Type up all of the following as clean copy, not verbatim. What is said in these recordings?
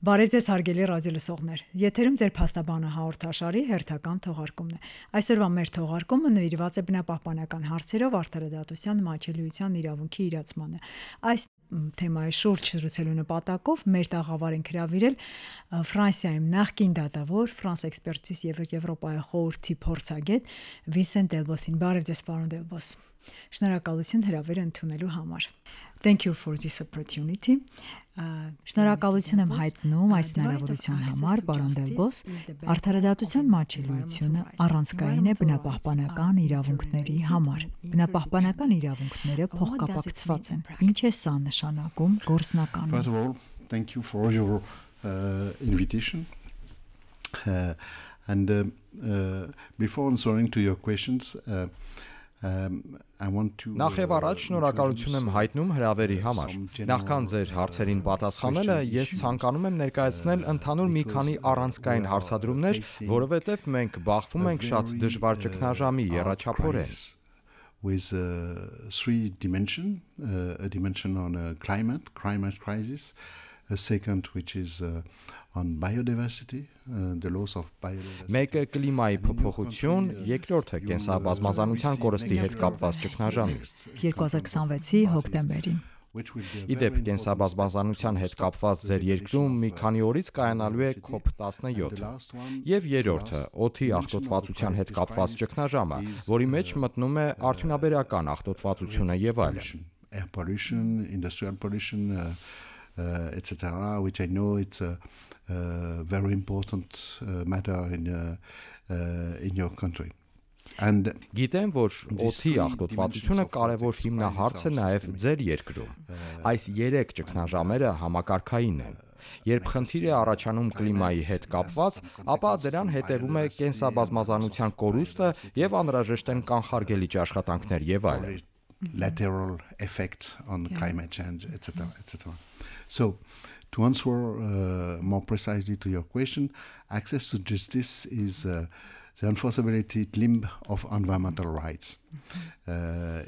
Բարև ձեզ հարգելի ռադիոլսողներ։ Եթերում ձեր փաստաբանը հաղորդաշարի հերթական թողարկումն է։ Այսօրվա մեր թողարկումը նվիրված է բնապահպանական հարցերով արդարադատության մատչելիության իրավունքի իրացմանը։ Այս թեմայի շուրջ զրուցելու նպատակով մեր տաղավար ենք հրավիրել Ֆրանսիայում նախկին դատավոր, Ֆրանս Էքսպերտիզ եւ Եվրոպայի խորհրդի փորձագետ Վինսենտ Դելբոսին։ Բարև ձեզ, պարոն Դելբոս։ Շնորհակալություն հրավերը ընդունելու համար։ Thank you for this opportunity. Շնորհակալություն եմ հայտնում այս հնարավորության համար, պարոն Դելբոս։ Արդարադատության մատչելիությունը առանցքային է բնապահպանական իրավունքների համար։ Բնապահպանական իրավունքները փոխկապակցված են։ Ինչ է սա նշանակում գործնականում։ First of all, thank you for your invitation. Before answering to your questions, Նախ եւ առաջ շնորհակալություն եմ հայտնում հրավերի համար։ Նախքան ձեր հարցերին պատասխանելը, ես ցանկանում եմ ներկայացնել ընդհանուր մի քանի առանցքային հարցադրումներ, որովհետեւ մենք բախվում ենք շատ դժվար ճգնաժամի եռաչափորեն։ With three dimensions, a dimension on climate crisis, a second which is on biodiversity, the loss of biodiversity. Մեկը կլիմայի փոփոխություն, երկրորդը կենսաբազմազանության կորստի հետ կապված ճգնաժամի։ 2026-ի հոկտեմբերին։ Իդեպ կենսաբազմազանության հետ կապված ձեր երկրում մի քանի օրից կայանալու է COP17 եւ երրորդը օդի աղտոտվածության հետ կապված ճգնաժամը, որի մեջ մտնում է արդյունաբերական աղտոտվածությունը եւ այլն։ Air pollution, industrial pollution, etc., which I know it's a very important matter in your country. Գիտեմ, որ օդի աղտոտվածությունը կարևոր հիմնահարց է նաև ձեր երկրում։ Այս 3 ճգնաժամերը համակարգային են։ Երբ խնդիր է առաջանում կլիմայի հետ կապված, ապա դրան հետևում է կենսաբազմազանության կորուստը եւ անհրաժեշտ են կանխարգելիչ աշխատանքներ եւ այլն։ Lateral effect on climate change, etc., etc. So, to answer more precisely to your question, access to justice is the enforceability limb of environmental rights.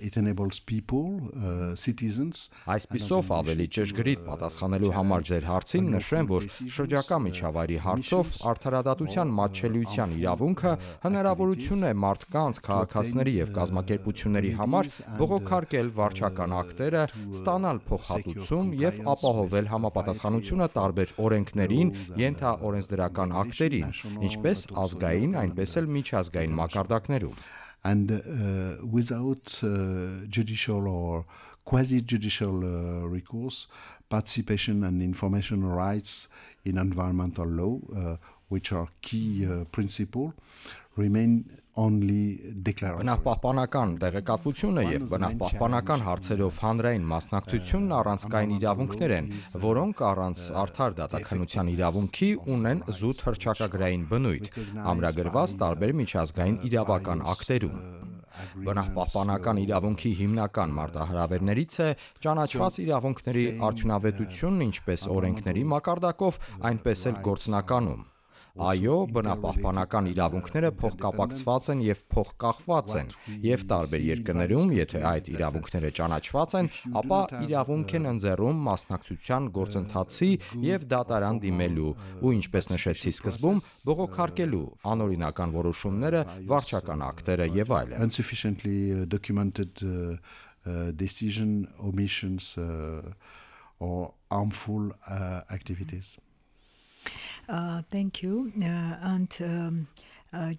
It enables people, citizens. Այսպիսով ավելի ճշգրիտ պատասխանելու համար ձեր հարցին նշեմ, որ շրջակա միջավայրի հարցով արդարադատության մատչելիության իրավունքը հնարավորություն է մարդկանց, քաղաքացիների եւ կազմակերպությունների համար բողոքարկել վարչական ակտերը, ստանալ փոխհատուցում եւ ապահովել համապատասխանությունը տարբեր օրենքներին, ենթաօրենսդրական ակտերին, ինչպես ազգային, այնպես էլ միջազգային մակարդակներում։ And without judicial or quasi-judicial recourse, participation and information rights in environmental law, which are key principles, remain only declarative. Բնապահպանական տեղեկատվությունը եւ բնապահպանական հարցերով հանրային մասնակցությունն առանցքային իրավունքներ են, որոնք առանց արդար դատաքննության իրավունքի ունեն զուտ հռչակագրային բնույթ, ամրագրված տարբեր միջազգային իրավական ակտերում։ Բնապահպանական իրավունքի հիմնական մարտահրավերներից է ճանաչված իրավունքների արդյունավետությունն ինչպես օրենքների մակարդակով, այնպես էլ գործնականում։ Այո, բնապահպանական իրավունքները փոխկապակցված են եւ փոխկախված են, եւ տարբեր երկրներում, եթե այդ իրավունքները ճանաչված են, ապա իրավունք են ընձեռում մասնակցության գործընթացի եւ դատարան դիմելու, ու ինչպես նշեցի սկզբում, բողոքարկելու անօրինական որոշումները, վարչական ակտերը եւ այլն։ Insufficiently documented decision, omissions or harmful activities. Thank you.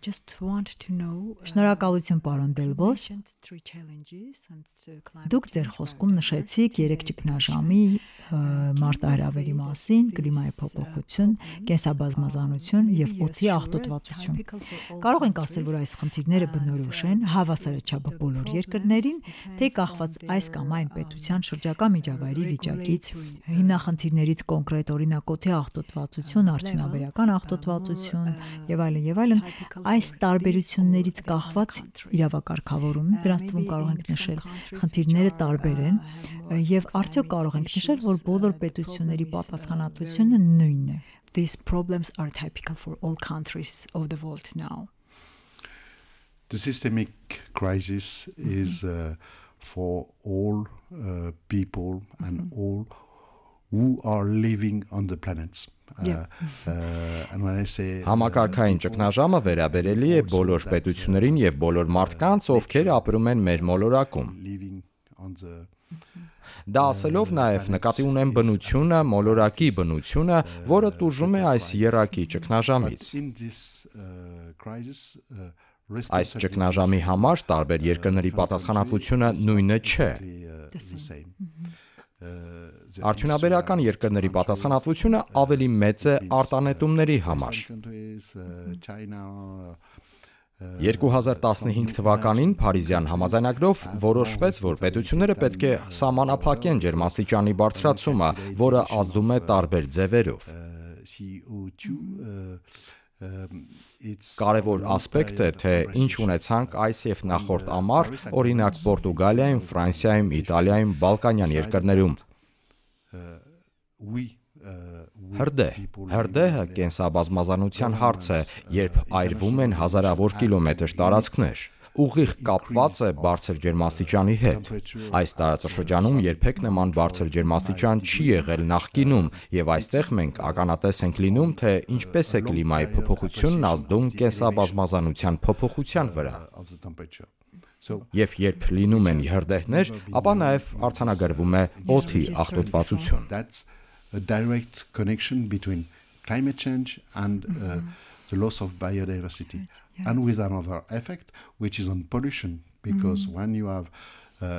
Just want to know. Շնորհակալություն, պարոն Դելբոս։ Դուք ձեր խոսքում նշեցիք 3 ճգնաժամի մարտահրավերի մասին՝ կլիմայի փոփոխություն, կենսաբազմազանություն եւ օդի աղտոտվածություն։ Կարող ենք ասել, որ այս խնդիրները բնորոշ են հավասարաչափ բոլոր երկրներին, թե կախված այս կամ այն պետության շրջակա միջավայրի վիճակից, հիմնախնդիրներից կոնկրետ օրինակ օդի աղտոտվածություն, արդյունաբերական աղտոտվածություն եւ այլն։ Այս տարբերություններից կախված իրավակարգավորում, դրանց թվում կարող ենք նշել խնդիրները տարբեր են եւ արդյոք կարող ենք նշել, որ բոլոր պետությունների պատասխանատվությունը նույնն է։ These problems are typical for all countries of the world now. The systemic crisis is for all people and all who are living on the planets. And when I say Համակարգային ճգնաժամը վերաբերելի է բոլոր պետություններին եւ բոլոր մարդկանց, ովքեր ապրում են մեր մոլորակում։ Դա ասելով նաև նկատի ունեմ բնությունը, մոլորակի բնությունը, որը տուժում է այս եռակի ճգնաժամից։ Այս ճգնաժամի համար տարբեր երկրների պատասխանատվությունը նույնը չէ։ Արդյունաբերական երկրների պատասխանատվությունը ավելի մեծ է արտանետումների համար։ 2015 թվականին Փարիզյան համաձայնագրով որոշվեց, որ պետությունները պետք է սահմանափակեն ջերմաստիճանի բարձրացումը, որը ազդում է տարբեր ձևերով։ Կարևոր ասպեկտ է, թե ինչ ունեցանք այս եւ նախորդ ամառ, օրինակ Պորտուգալիայում, Ֆրանսիայում, Իտալիայում, Բալկանյան երկրներում։ Հրդեհը կենսաբազմազանության հարց է, երբ այրվում են հազարավոր կիլոմետր տարածքներ։ Ուղիղ կապված է բարձր ջերմաստիճանի հետ։ Այս տարածաշրջանում երբեք նման բարձր ջերմաստիճան չի եղել նախկինում, եւ այստեղ մենք ականատես ենք լինում, թե ինչպես է կլիմայի փոփոխությունն ազդում կենսաբազմազանության փոփոխության վրա։ Եվ երբ լինում են հրդեհներ, ապա նաև արձանագրվում է օդի աղտոտվածություն։ A direct connection between climate change and the loss of biodiversity, and with another effect, which is on pollution, because when you have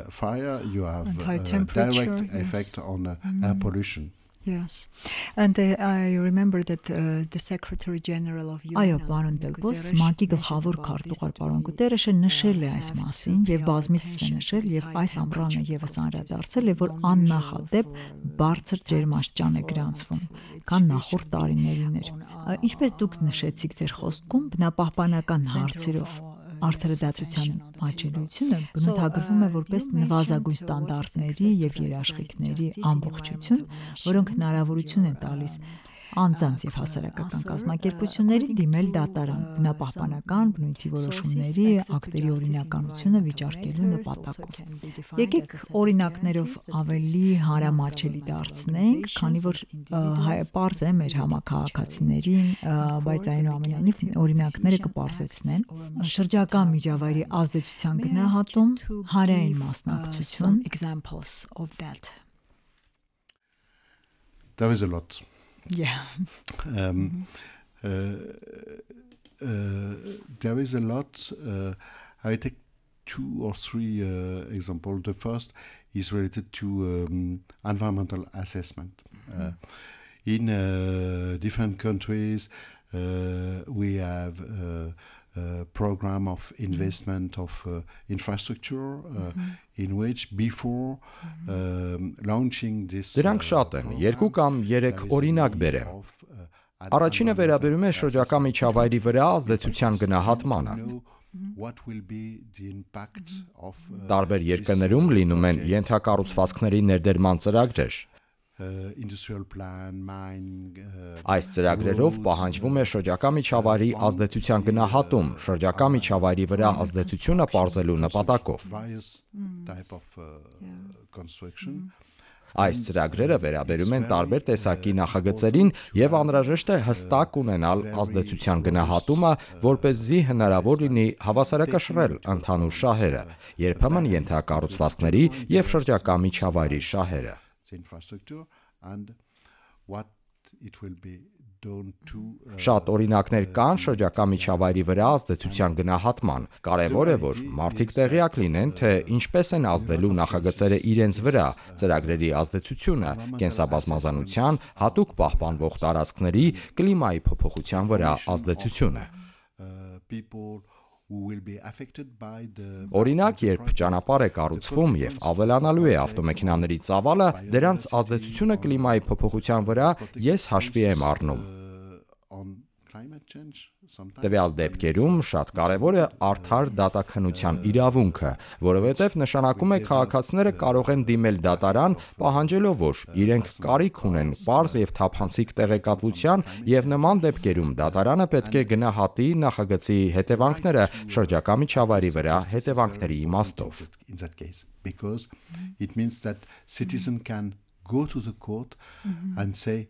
fire, you have a direct effect on air pollution. Yes, and I remember that the Secretary General of UN. Այո, պարոն Դելբոս, ՄԱԿ-ի գլխավոր քարտուղար պարոն Գուտերեշը նշել է այս մասին եւ բազմիցս է նշել եւ այս ամռանը եւս անդրադարձել է, որ աննախադեպ բարձր ջերմաստիճան է գրանցվում, քան նախորդ տարիներին էր։ Ինչպես դուք նշեցիք ձեր խոսքում, բնապահպանական հարցերով արդարադատության աճելությունը բնութագրվում է որպես նվազագույն ստանդարտների եւ երաշխիքների ամբողջություն, որոնք հնարավորություն են տալիս անձանց եւ հասարակական կազմակերպությունների դիմել դատարան բնապահպանական բնույթի որոշումների ակտերի օրինականությունը վիճարկելու նպատակով։ Եկեք օրինակներով ավելի հարամաչելի դարձնենք, քանի որ պարզ է մեր համակարգացիներին, բայց այնուամենայնիվ օրինակները կպարզեցնեն։ Շրջակա միջավայրի ազդեցության գնահատում, հանրային մասնակցություն, examples of that. There is a lot. Yeah. There is a lot. I take 2 or 3 examples. The first is related to environmental assessment. In different countries, we have a program of investment of infrastructure in which before launching this Դրանք շատ են, 2 կամ 3 օրինակ բերեմ։ Առաջինը վերաբերում է շրջակա միջավայրի վրա ազդեցության գնահատմանը։ Տարբեր երկրներում լինում են ենթակառուցվածքների ներդերման ծրագրեր։ Այս ծրագրերով պահանջվում է շրջակա միջավայրի ազդեցության գնահատում, շրջակա միջավայրի վրա ազդեցությունը պարզելու նպատակով։ Այս ծրագրերը վերաբերում են տարբեր տեսակի նախագծերին եւ անհրաժեշտ է հստակ ունենալ ազդեցության գնահատումը, որպեսզի հնարավոր լինի հավասարակշռել ընդհանուր շահերը, երբեմն ենթակառուցվածքների եւ շրջակա միջավայրի շահերը։ Շատ օրինակներ կան շրջակա միջավայրի վրա ազդեցության գնահատման։ Կարևոր է, որ մարդիկ տեղյակ լինեն, թե ինչպես են ազդելու նախագծերը իրենց վրա, ծրագրերի ազդեցությունը, կենսաբազմազանության, հատուկ պահպանվող տարածքների, կլիմայի փոփոխության վրա ազդեցությունը։ Օրինակ, երբ ճանապարհ է կառուցվում եւ ավելանալու է ավտոմեքենաների ծավալը, դրանց ազդեցությունը կլիմայի փոփոխության վրա ես հաշվի եմ առնում։ Տվյալ դեպքերում շատ կարևոր է արդար դատաքննության իրավունքը, որովհետև նշանակում է քաղաքացիները կարող են դիմել դատարան, պահանջելով, որ իրենք կարիք ունեն պարզ եւ թափանցիկ տեղեկատվության եւ նման դեպքերում դատարանը պետք է գնահատի նախագծի հետևանքները շրջակա միջավայրի վրա հետևանքների իմաստով։ go to the court and say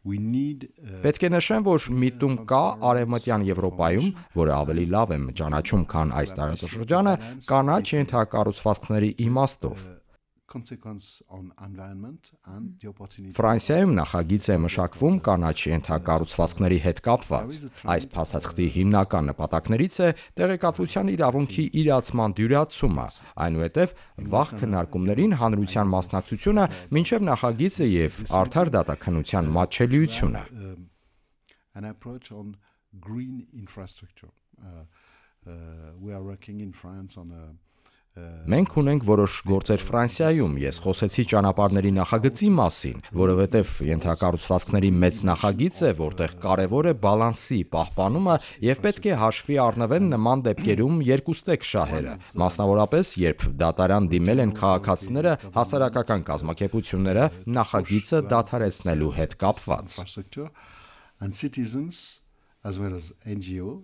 Պետք է նշեմ, որ միտում կա Արևմտյան Եվրոպայում, որը ավելի լավ է ճանաչում, քան այս տարածաշրջանը, կանաչ ենթակառուցվածքների իմաստով։ Ֆրանսիայում նախագիծ է մշակվում կանաչ ենթակառուցվածքների հետ կապված։ Այս փաստաթղթի հիմնական նպատակներից է տեղեկատվության իրավունքի իրացման դյուրացումը, այնուհետև վաղ քննարկումներին հանրության մասնակցությունը մինչև նախագիծը եւ արդար դատաքննության մատչելիությունը։ An approach on green infrastructure. We are working in France on a Մենք ունենք որոշ գործեր Ֆրանսիայում, ես խոսեցի ճանապարհների նախագծի մասին, որովհետև ենթակառուցվածքների մեծ նախագիծ է, որտեղ կարևոր է բալանսի պահպանումը եւ պետք է հաշվի առնվեն նման դեպքերում երկուստեք շահերը, մասնավորապես երբ դատարան դիմել են քաղաքացիները, հասարակական կազմակերպությունները նախագիծը դադարեցնելու հետ կապված։ And citizens as well as NGO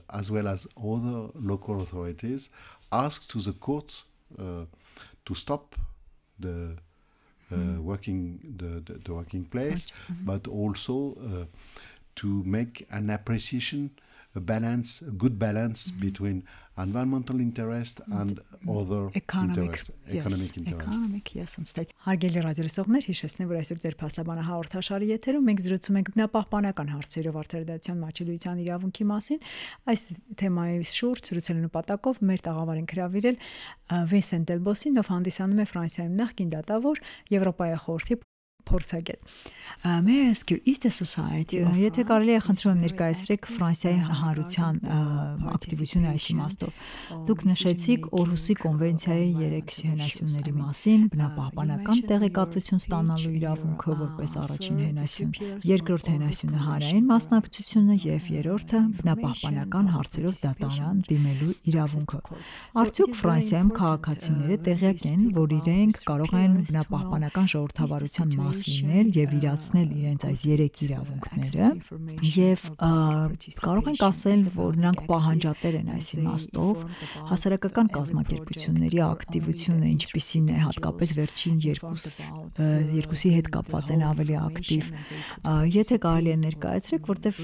as well as other local authorities asked to the court to stop the working place, but also to make an appreciation, a good balance between environmental interest and other economic interest. Հարգելի ռադիոլսողներ, հիշեցնեմ, որ այսօր ձեր փաստաբանը հաղորդաշարի եթերում մենք զրուցում ենք բնապահպանական հարցերով արդարադատության մատչելիության իրավունքի մասին։ Այս թեմայի շուրջ զրուցելու նպատակով մեր տաղավար ենք հրավիրել Վինսենտ Դելբոսին, ով հանդիսանում է Ֆրանսիայում նախկին դատավոր, Եվրոպայի խորհրդի փորձագետ։ May I ask you, is the society եթե կարելի է խնդրում ներկայացրեք Ֆրանսիայի հանրության ակտիվությունը այս իմաստով։ Դուք նշեցիք Օրհուսի կոնվենցիայի 3 հենասյունների մասին, բնապահպանական տեղեկատվություն ստանալու իրավունքը որպես առաջին հենասյուն, երկրորդ հենասյունը հանրային մասնակցությունը եւ երրորդը բնապահպանական հարցերով դատարան դիմելու իրավունքը։ Արդյոք Ֆրանսիայում քաղաքացիները տեղյակ են, որ իրենք կարող են բնապահպանական ժողովրդավարության լինել եւ իրացնել իրենց այս 3 իրավունքները եւ կարող ենք ասել, որ նրանք պահանջատեր են այս իմաստով հասարակական կազմակերպությունների ակտիվությունը ինչպիսին է հատկապես վերջին երկուսի հետ կապված են ավելի ակտիվ եթե կարելի է ներկայացրեք որտեվ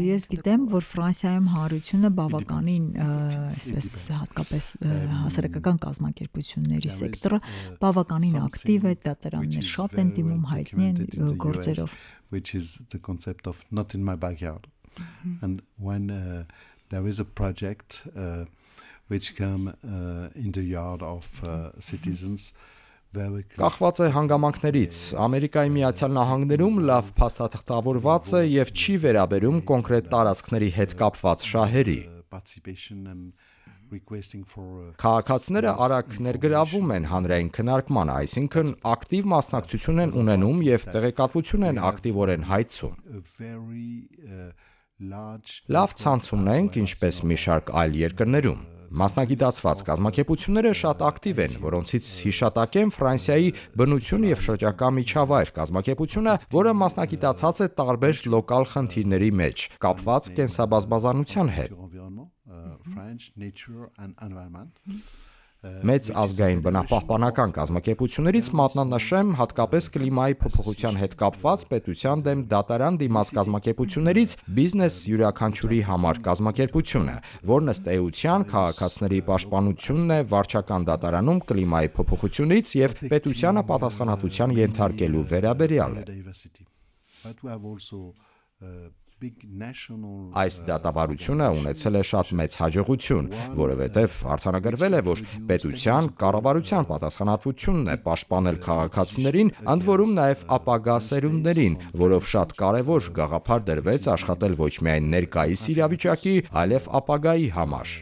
ես գիտեմ որ Ֆրանսիայում հանրությունը բավականին այսպես հատկապես հասարակական կազմակերպությունների սեկտորը բավականին ակտիվ է դատարաններ շատ են դիմում which is the concept of not in my backyard. And when there is a project which come in the yard of citizens Կախված է հանգամանքներից, Ամերիկայի Միացյալ Նահանգներում լավ փաստաթղթավորված է եւ չի վերաբերում կոնկրետ տարածքների հետ կապված շահերի։ Քաղաքացիները արագ ներգրավում են հանրային քննարկմանը, այսինքն ակտիվ մասնակցություն են ունենում եւ տեղեկատվություն են ակտիվորեն հայցում։ Լավ ցանց ունենք, ինչպես մի շարք այլ երկրներում։ Մասնագիտացված կազմակերպությունները շատ ակտիվ են, որոնցից հիշատակեմ Ֆրանսիայի բնություն եւ շրջակա միջավայր կազմակերպությունը, որը մասնագիտացած է տարբեր լոկալ խնդիրների մեջ, կապված կենսաբազմազանության հետ։ Մեծ ազգային բնապահպանական կազմակերպություններից մատնանշեմ հատկապես կլիմայի փոփոխության հետ կապված պետության դեմ դատարան դիմաց կազմակերպություններից բիզնես յուրաքանչյուրի համար կազմակերպությունը, որն ըստ էության քաղաքացիների պաշտպանությունն է վարչական դատարանում կլիմայի փոփոխությունից եւ պետությանը պատասխանատվության ենթարկելու վերաբերյալ է։ Այս դատավարությունը ունեցել է շատ մեծ հաջողություն, որովհետև արձանագրվել է, որ պետության կառավարության պատասխանատվությունն է պաշտպանել քաղաքացիներին, ընդ որում նաև ապագա սերունդներին, որով շատ կարևոր գաղափար դրվեց աշխատել ոչ միայն ներկայիս իրավիճակի, այլև ապագայի համար։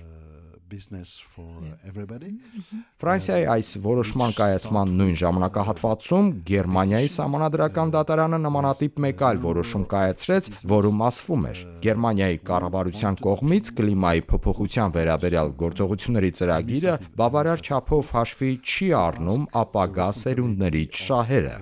Ֆրանսիայի այս որոշման կայացման նույն ժամանակահատվածում Գերմանիայի սահմանադրական դատարանը նմանատիպ մեկ այլ որոշում կայացրեց, որում ասվում էր. Գերմանիայի կառավարության կողմից կլիմայի փոփոխության վերաբերյալ գործողությունների ծրագիրը բավարար չափով հաշվի չի առնում ապագա սերունդների շահերը։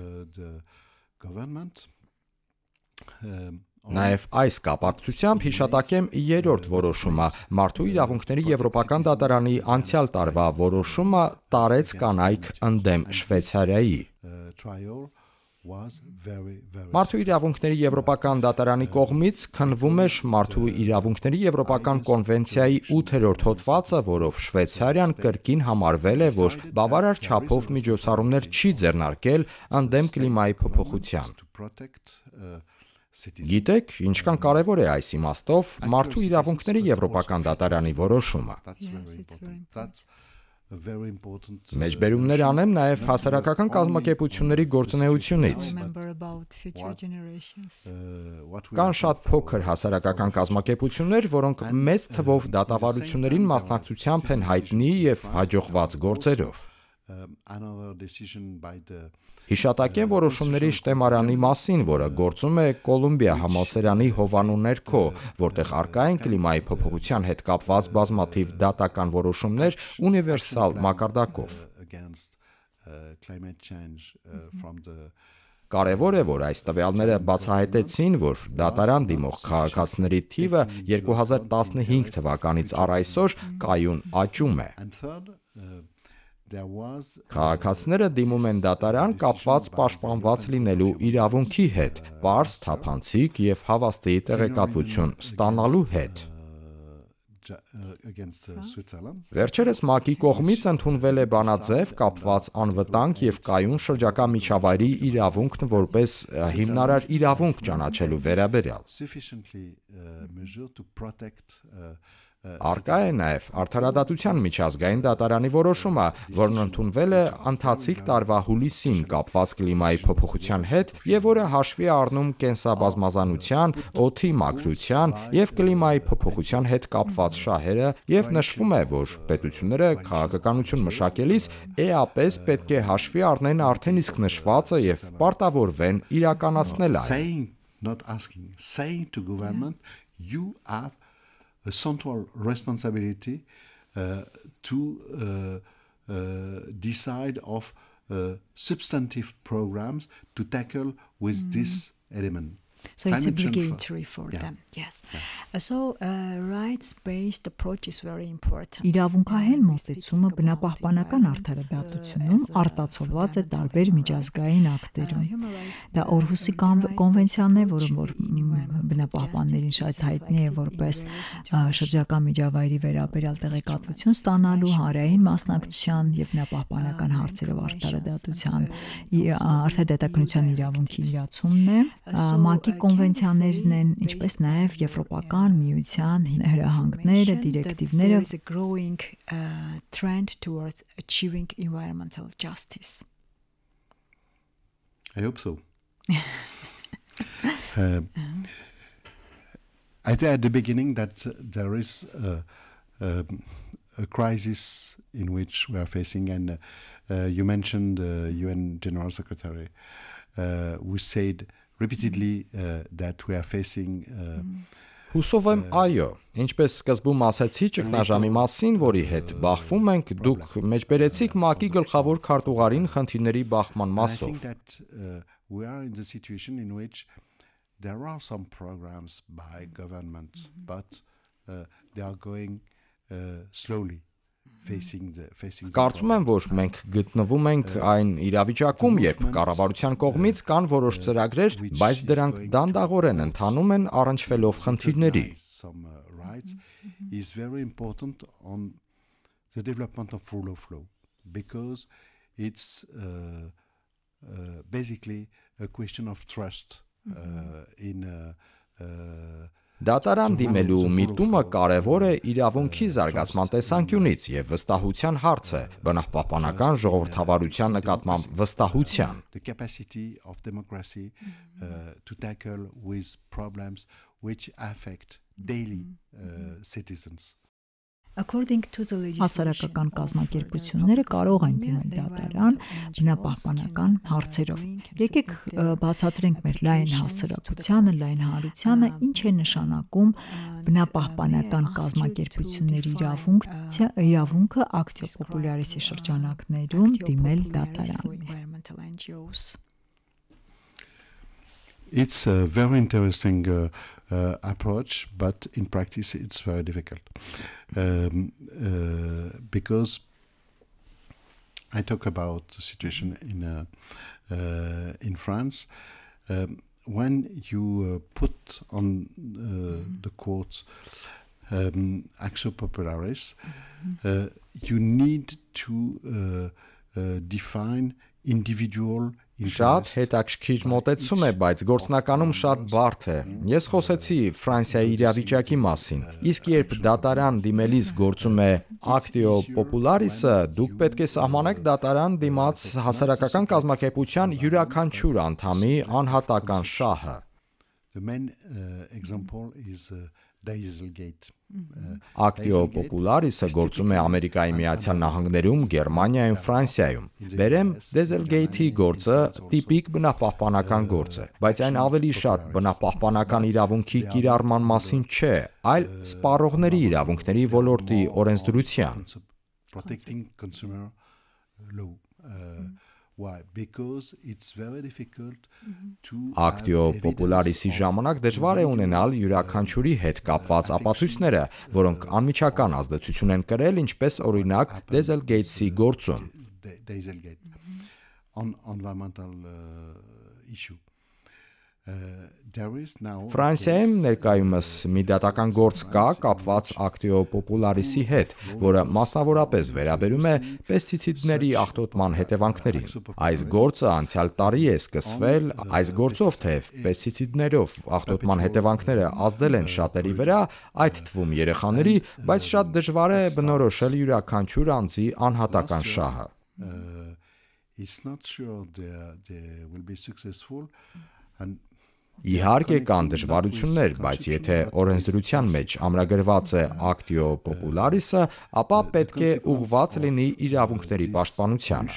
Նաև այս կապակցությամբ հիշատակեմ երրորդ որոշումը, Մարդու իրավունքների Եվրոպական դատարանի անցյալ տարվա որոշումը տարեց կանայք ընդդեմ Շվեյցարիայի։ Մարդու իրավունքների Եվրոպական դատարանի կողմից քննվում էր Մարդու իրավունքների Եվրոպական կոնվենցիայի 8-րդ հոդվածը, որով Շվեյցարիան կրկին համարվել է, որ բավարար չափով միջոցառումներ չի ձեռնարկել ընդդեմ կլիմայի փոփոխության։ Գիտեք, ինչքան կարևոր է այս իմաստով Մարդու իրավունքների Եվրոպական դատարանի որոշումը։ Մեջբերումներ անեմ նաև հասարակական կազմակերպությունների գործունեությունից։ Կան շատ փոքր հասարակական կազմակերպություններ, որոնք մեծ թվով դատավարություններին մասնակցությամբ են հայտնի եւ հաջողված գործերով։ Հիշատակեմ որոշումների շտեմարանի մասին, որը գործում է Կոլումբիա համալսարանի հովանու ներքո, որտեղ առկա են կլիմայի փոփոխության հետ կապված բազմաթիվ դատական որոշումներ ունիվերսալ մակարդակով։ Կարևոր է, որ այս տվյալները բացահայտեցին, որ դատարան դիմող քաղաքացիների թիվը 2015 թվականից առ այսօր կայուն աճում է։ Քաղաքացիները դիմում են դատարան կապված պաշտպանված լինելու իրավունքի հետ, պարզ, թափանցիկ եւ հավաստի տեղեկատվություն ստանալու հետ։ Վերջերս ՄԱԿ-ի կողմից ընդունվել է բանաձև կապված անվտանգ եւ կայուն շրջակա միջավայրի իրավունքն որպես հիմնարար իրավունք ճանաչելու վերաբերյալ։ Առկա է նաև Արդարադատության միջազգային դատարանի որոշումը, որն ընդունվել է ընթացիկ տարվա հուլիսին կապված կլիմայի փոփոխության հետ եւ որը հաշվի է առնում կենսաբազմազանության, օդի մաքրության եւ կլիմայի փոփոխության հետ կապված շահերը եւ նշվում է, որ պետությունները քաղաքականություն մշակելիս էապես պետք է հաշվի առնեն արդեն իսկ նշվածը եւ պարտավորվեն իրականացնել այն։ A central responsibility to decide of substantive programs to tackle with this element. So it's obligatory for them. Yes. So rights-based approach is very important. Իրավունքահեն մոտեցումը բնապահպանական արդարադատությունում արտացոլված է տարբեր միջազգային ակտերում։ Դա Օրհուսի կոնվենցիան է, որը բնապահպաններին շատ հայտնի է որպես շրջակա միջավայրի վերաբերյալ տեղեկատվություն ստանալու, հանրային մասնակցության եւ բնապահպանական հարցերով արդարադատության արդարադատականության իրավունքի իրացումն է։ ՄԱԿ-ի կոնվենցիաներն են, ինչպես նաև Եվրոպական միության հրահանգները, դիրեկտիվները։ There is a growing trend towards achieving environmental justice. I hope so. I said at the beginning that there is a crisis in which we are facing, and you mentioned the UN General Secretary, who said repeatedly that we are facing Հուսով եմ, այո, ինչպես սկզբում ասացի ճգնաժամի մասին, որի հետ բախվում ենք, դուք մեջբերեցիք ՄԱԿ-ի գլխավոր քարտուղարին խնդիրների բախման մասով։ We are in the situation in which there are some programs by government, but they are going slowly. Կարծում եմ, որ մենք գտնվում ենք այն իրավիճակում, երբ կառավարության կողմից կան որոշ ծրագրեր, բայց դրանք դանդաղորեն ընթանում են առնչվելով խնդիրների։ Is very important on the development of rule of law because it's basically a question of trust in Դատարան դիմելու միտումը կարևոր է իրավունքի զարգացման տեսանկյունից եւ վստահության հարց է, բնապահպանական ժողովրդավարության նկատմամբ վստահության։ The capacity of democracy to tackle with problems which affect daily citizens. Հասարակական կազմակերպությունները կարող են դիմել դատարան բնապահպանական հարցերով։ Եկեք բացատրենք մեր լայն հասարակությանը, լայն հանրությանը, ինչ է նշանակում բնապահպանական կազմակերպությունների իրավունքը Actio Popularis-ի շրջանակներում դիմել դատարան։ It's a very interesting approach, but in practice it's very difficult because I talk about the situation in France. When you put on the quote Actio Popularis, you need to define individual. Շատ հետաքրքիր մոտեցում է, բայց գործնականում շատ բարդ է։ Ես խոսեցի Ֆրանսիայի իրավիճակի մասին։ Իսկ երբ դատարան դիմելիս գործում է Actio Popularis-ը, դուք պետք է սահմանեք դատարան դիմաց հասարակական կազմակերպության յուրաքանչյուր անդամի անհատական շահը։ The main example is Dieselgate. Actio Popularis-ը գործում է Ամերիկայի Միացյալ Նահանգներում, Գերմանիայում, Ֆրանսիայում։ Բերեմ Dieselgate-ի գործը տիպիկ բնապահպանական գործ է, բայց այն ավելի շատ բնապահպանական իրավունքի կիրառման մասին չէ, այլ սպառողների իրավունքների ոլորտի օրենսդրության։ Protecting consumer law. Why? Because it's very difficult to Actio Popularis-ի ժամանակ դժվար է ունենալ յուրաքանչյուրի հետ կապված ապացույցները, որոնք անմիջական ազդեցություն են կրել, ինչպես օրինակ Dieselgate-ի գործում։ On environmental issue. Ֆրանսիայում ներկայումս մի դատական գործ կա կապված Actio Popularis-ի հետ, որը մասնավորապես վերաբերում է պեստիցիդների աղտոտման հետևանքներին։ Այս գործը անցյալ տարի է սկսվել, այս գործով թեև պեստիցիդներով աղտոտման հետևանքները ազդել են շատերի վրա, այդ թվում երեխաների, բայց շատ դժվար է բնորոշել յուրաքանչյուր անձի անհատական շահը։ It's not sure they will be successful and Իհարկե կան դժվարություններ, բայց եթե օրենսդրության մեջ ամրագրված է Actio Popularis-ը, ապա պետք է ուղղված լինի իրավունքների պաշտպանությանը։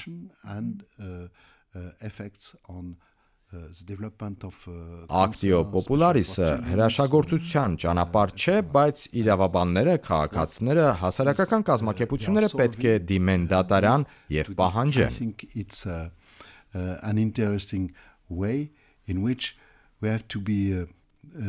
Actio Popularis-ը հրաշագործության ճանապարհ չէ, բայց իրավաբանները, քաղաքացիները, հասարակական կազմակերպությունները պետք է դիմեն դատարան եւ պահանջեն։ It's an interesting way in which we have to be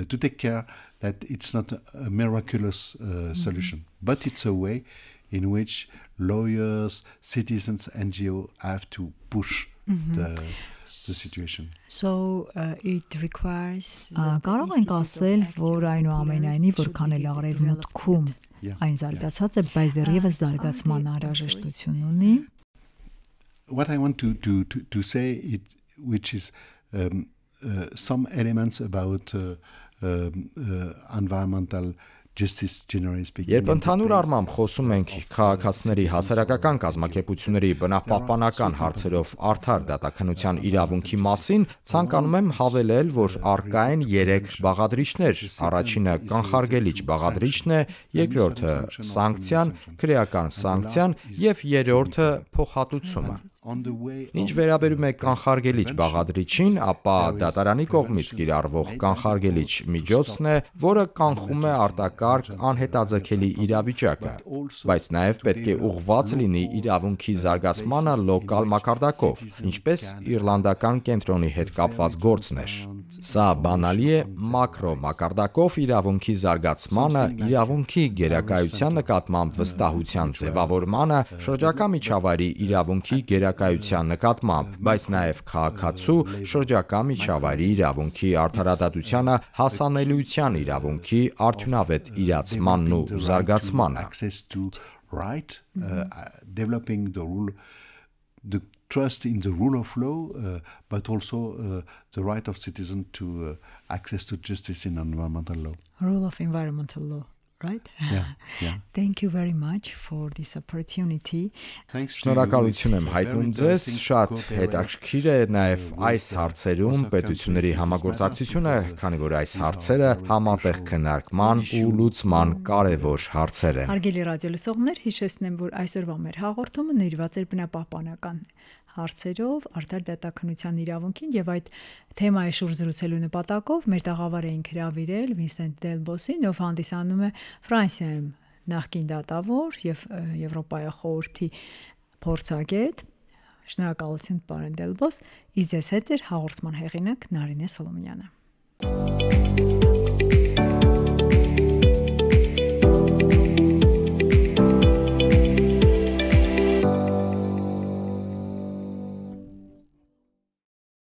to take care that it's not a miraculous solution, but it's a way in which lawyers, citizens, NGOs have to push the situation. So it requires Կարող ենք ասել, որ այնուամենայնիվ որքան էլ արևմուտքում այն զարգացած է, բայց դեռևս զարգացման անհրաժեշտություն ունի։ What I want to say it, which is some elements about environmental justice generally speaking. Երբ ընդհանուր առմամբ խոսում ենք քաղաքացիների հասարակական կազմակերպությունների բնապահպանական հարցերով արդար դատականության իրավունքի մասին, ցանկանում եմ հավելել, որ առկա են 3 բաղադրիչներ։ Առաջինը կանխարգելիչ բաղադրիչն է, երկրորդը սանկցիան, քրեական սանկցիան եւ երրորդը փոխհատուցումը։ Ինչ վերաբերում է կանխարգելիչ բաղադրիչին, ապա դատարանի կողմից կիրառվող կանխարգելիչ միջոցն է, որը կանխում է արտակարգ անհետաձգելի իրավիճակը, բայց նաև պետք է ուղղված լինի իրավունքի զարգացմանը լոկալ մակարդակով, ինչպես Իռլանդական կենտրոնի հետ կապված գործն էր։ Սա բանալի է մակրո մակարդակով իրավունքի զարգացմանը, իրավունքի գերակայության նկատմամբ վստահության ձևավորմանը, շրջակա միջավայրի իրավունքի գերակայության նկատմամբ, բայց նաև քաղաքացու շրջակա միջավայրի իրավունքի արդարադատությանը հասանելիության իրավունքի արդյունավետ իրացմանն ու զարգացմանը։ Developing the trust in the rule of law, but also the right of citizens to access to justice in environmental law. Rule of environmental law, right? Yeah. Thank you very much for this opportunity. Շնորհակալություն եմ հայտնում ձեզ, շատ հետաքրքիր է նաև այս հարցերում պետությունների համագործակցությունը, քանի որ այս հարցերը համատեղ քննարկման ու լուծման կարևոր հարցեր են։ Հարգելի ռադիոլսողներ, հիշեցնեմ, որ այսօրվա մեր հաղորդումը նվիրված էր բնապահպանական հարցերով, արդար դատականության իրավունքին եւ այդ թեմայի շուրջ զրուցելու նպատակով մեր տաղավար էինք հրավիրել Վինսենտ Դելբոսին, ով հանդիսանում է Ֆրանսիայում նախկին դատավոր եւ Եվրոպայի խորհրդի փորձագետ։ Շնորհակալություն պարոն Դելբոս, իսկ ձեզ հետ էր հաղորդման հեղինակ Նարինե Սոլոմոնյանը։